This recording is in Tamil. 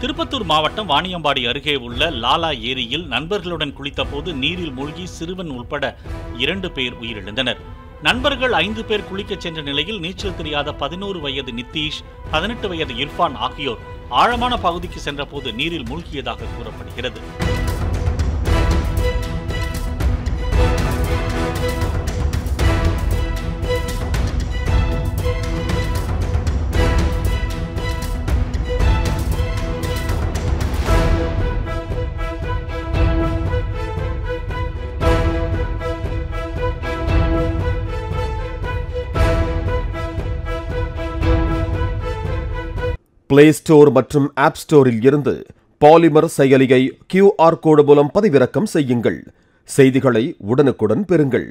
திருப்பத்தூர் மாவட்டம் வாணியம்பாடி அருகே உள்ள லாலா ஏரியில் நண்பர்களுடன் குளித்தபோது நீரில் மூழ்கி சிறுவன் உட்பட 2 பேர் உயிரிழந்தனர். நண்பர்கள் 5 பேர் குளிக்கச் சென்ற நிலையில் நீச்சல் தெரியாத 11 வயது நித்தீஷ், 18 வயது இர்ஃபான் ஆகியோர் ஆழமான பகுதிக்கு சென்றபோது நீரில் மூழ்கியதாக கூறப்படுகிறது. பிளே ஸ்டோர் மற்றும் ஆப் ஸ்டோரில் இருந்து பாலிமர் செயலியை QR கோடு மூலம் பதிவிறக்கம் செய்யுங்கள். செய்திகளை உடனுக்குடன் பெறுங்கள்.